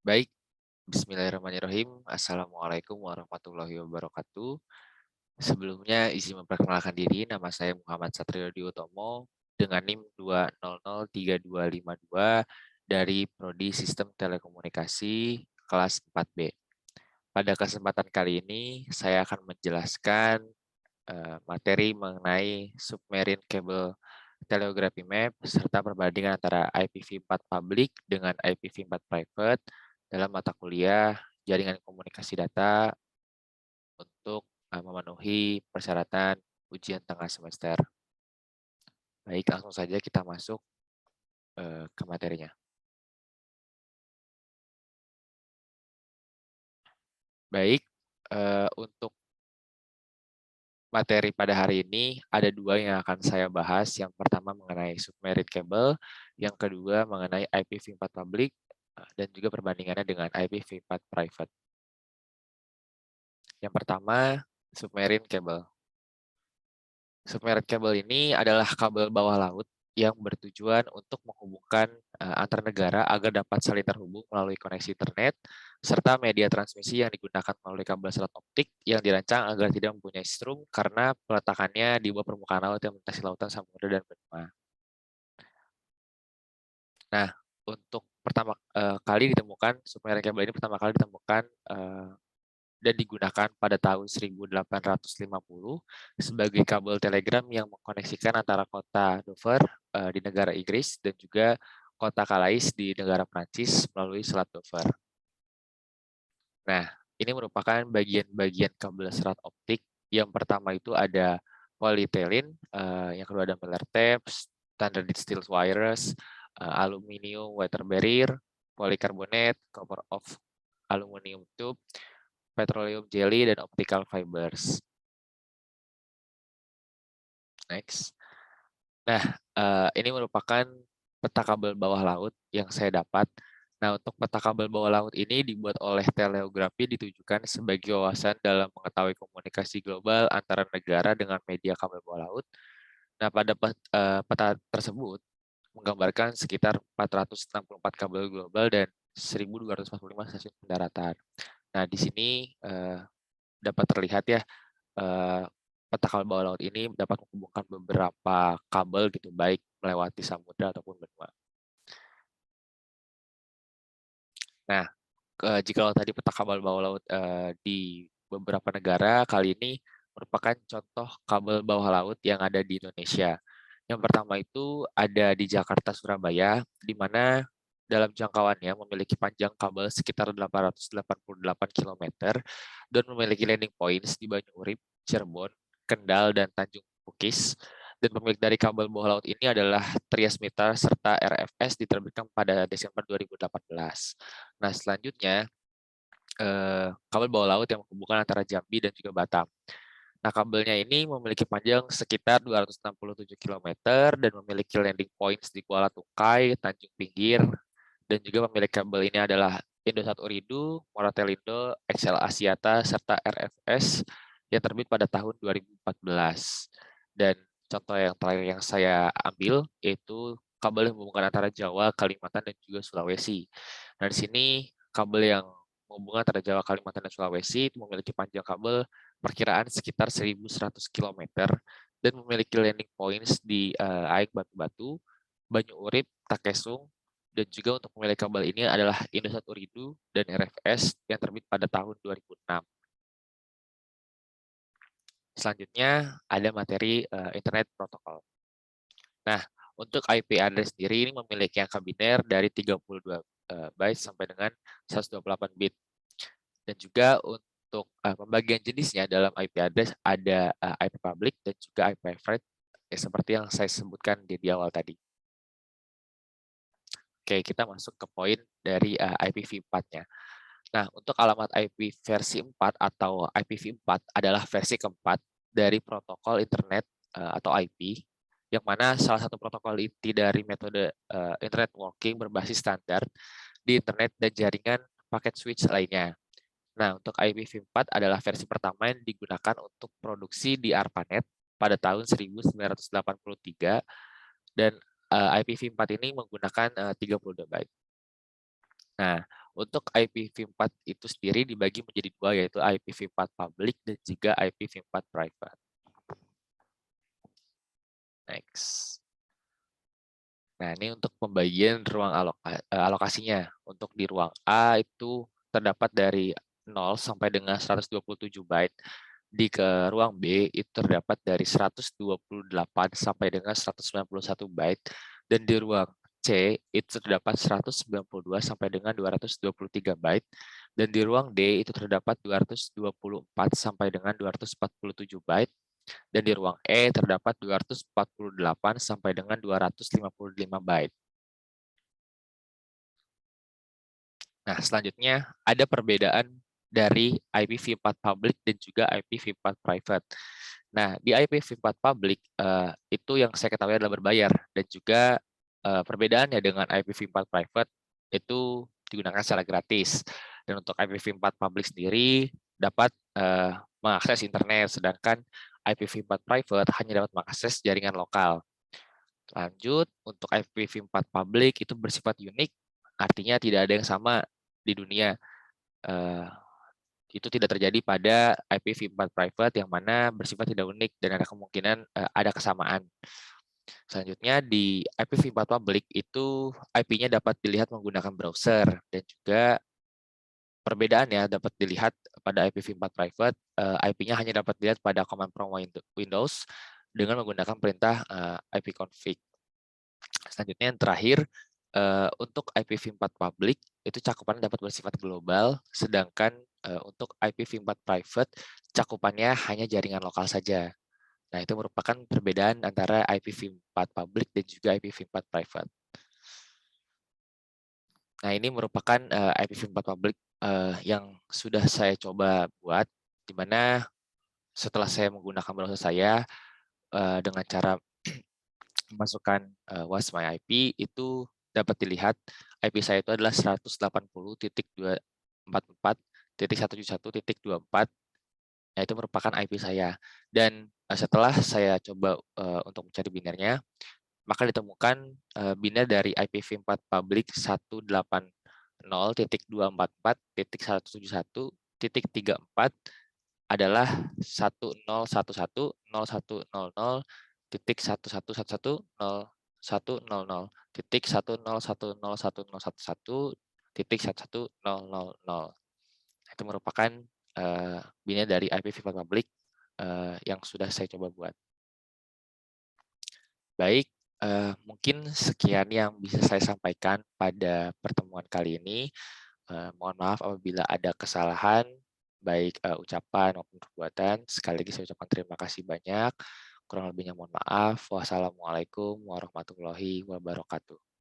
Baik, bismillahirrahmanirrahim. Assalamualaikum warahmatullahi wabarakatuh. Sebelumnya izin memperkenalkan diri, nama saya Muhammad Satrio Diutomo dengan NIM 2003252 dari Prodi Sistem Telekomunikasi kelas 4B. Pada kesempatan kali ini, saya akan menjelaskan materi mengenai submarine cable telegraphy map serta perbandingan antara IPv4 public dengan IPv4 private dalam mata kuliah jaringan komunikasi data untuk memenuhi persyaratan ujian tengah semester. Baik, langsung saja kita masuk ke materinya. Baik, untuk materi pada hari ini ada dua yang akan saya bahas. Yang pertama mengenai submarine cable, yang kedua mengenai IPv4 public, dan juga perbandingannya dengan IPv4 private. Yang pertama, submarine cable. Submarine cable ini adalah kabel bawah laut yang bertujuan untuk menghubungkan antar negara agar dapat saling terhubung melalui koneksi internet, serta media transmisi yang digunakan melalui kabel serat optik yang dirancang agar tidak mempunyai strum karena peletakannya di bawah permukaan laut yang melintasi lautan, samudra, dan benua. Nah, untuk pertama kali ditemukan, submarine cable ini pertama kali ditemukan dan digunakan pada tahun 1850 sebagai kabel telegram yang mengkoneksikan antara kota Dover di negara Inggris dan juga kota Calais di negara Prancis melalui Selat Dover. Nah, ini merupakan bagian-bagian kabel serat optik. Yang pertama itu ada polyethylene, yang kedua ada metal tape, standard steel wires, aluminium water barrier, polycarbonate, copper of aluminium tube, petroleum jelly, dan optical fibers. Next. Nah, ini merupakan peta kabel bawah laut yang saya dapat. Nah, untuk peta kabel bawah laut ini dibuat oleh Teleografi ditujukan sebagai wawasan dalam mengetahui komunikasi global antara negara dengan media kabel bawah laut. Nah, pada peta tersebut menggambarkan sekitar 464 kabel global dan 1.245 stasiun pendaratan. Nah, di sini dapat terlihat ya, peta kabel bawah laut ini dapat menghubungkan beberapa kabel gitu, baik melewati samudra ataupun benua. Nah, jika tadi peta kabel bawah laut di beberapa negara, kali ini merupakan contoh kabel bawah laut yang ada di Indonesia. Yang pertama itu ada di Jakarta, Surabaya, di mana dalam jangkauannya memiliki panjang kabel sekitar 888 km dan memiliki landing points di Banyuurip, Cirebon, Kendal, dan Tanjung Pukis. Dan pemilik dari kabel bawah laut ini adalah Triasmita serta RFS diterbitkan pada Desember 2018. Nah, selanjutnya kabel bawah laut yang menghubungkan antara Jambi dan juga Batam. Nah, kabelnya ini memiliki panjang sekitar 267 km dan memiliki landing points di Kuala Tungkai, Tanjung Pinggir, dan juga pemilik kabel ini adalah Indosat Ooredoo, Moratelindo, XL Axiata, serta RFS yang terbit pada tahun 2014. Dan contoh yang terakhir yang saya ambil yaitu kabel yang menghubungkan antara Jawa, Kalimantan, dan juga Sulawesi. Nah, di sini kabel yang menghubungkan antara Jawa, Kalimantan, dan Sulawesi itu memiliki panjang kabel perkiraan sekitar 1.100 km dan memiliki landing points di Aik Batu-Batu, Banyu Urip, Takesung, dan juga untuk pemilik kabel ini adalah Indosat Ooredoo dan RFS yang terbit pada tahun 2006. Selanjutnya ada materi Internet Protocol. Nah, untuk IP address sendiri ini memiliki angka biner dari 32 byte sampai dengan 128 bit. Dan juga untuk pembagian jenisnya dalam IP address ada IP public dan juga IP private, ya, seperti yang saya sebutkan di awal tadi. Oke, kita masuk ke poin dari IPv4-nya. Nah, untuk alamat IP versi 4 atau IPv4 adalah versi keempat dari protokol internet atau IP, yang mana salah satu protokol inti dari metode internet working berbasis standar di internet dan jaringan paket switch lainnya. Nah, untuk IPv4 adalah versi pertama yang digunakan untuk produksi di ARPANET pada tahun 1983 dan IPv4 ini menggunakan 32 byte. Nah, Untuk IPv4 itu sendiri dibagi menjadi dua, yaitu IPv4 public dan juga IPv4 private. Next. Nah, ini untuk pembagian ruang alokasinya. Untuk di ruang A itu terdapat dari 0 sampai dengan 127 byte. Di ke ruang B itu terdapat dari 128 sampai dengan 191 byte. Dan di ruang C itu terdapat 192 sampai dengan 223 byte. Dan di ruang D itu terdapat 224 sampai dengan 247 byte. Dan di ruang E terdapat 248 sampai dengan 255 byte. Nah, selanjutnya ada perbedaan dari IPv4 public dan juga IPv4 private. Nah, di IPv4 public itu yang saya ketahui adalah berbayar, dan juga perbedaannya dengan IPv4 private itu digunakan secara gratis. Dan untuk IPv4 public sendiri dapat mengakses internet, sedangkan IPv4 private hanya dapat mengakses jaringan lokal. Lanjut, untuk IPv4 public itu bersifat unik, artinya tidak ada yang sama di dunia. Itu tidak terjadi pada IPv4 private yang mana bersifat tidak unik dan ada kemungkinan ada kesamaan. Selanjutnya di IPv4 public itu IP-nya dapat dilihat menggunakan browser, dan juga perbedaannya dapat dilihat pada IPv4 private, IP-nya hanya dapat dilihat pada command prompt Windows dengan menggunakan perintah ipconfig. Selanjutnya yang terakhir, untuk IPv4 public itu cakupannya dapat bersifat global, sedangkan untuk IPv4 private cakupannya hanya jaringan lokal saja. Nah, itu merupakan perbedaan antara IPv4 public dan juga IPv4 private. Nah, ini merupakan IPv4 public yang sudah saya coba buat, di mana setelah saya menggunakan browser saya dengan cara memasukkan was my IP, itu dapat dilihat IP saya itu adalah 180.244.171.24. Nah, itu merupakan IP saya. Dan setelah saya coba untuk mencari binernya, maka ditemukan biner dari IPv4 public 180.244.171.34 adalah 10.100.100.100.101.011.101.011.110.11.11.11. Itu merupakan biner dari IPv4 public yang sudah saya coba buat. Baik, mungkin sekian yang bisa saya sampaikan pada pertemuan kali ini. Mohon maaf apabila ada kesalahan, baik ucapan maupun perbuatan. Sekali lagi saya ucapkan terima kasih banyak. Kurang lebihnya mohon maaf. Wassalamualaikum warahmatullahi wabarakatuh.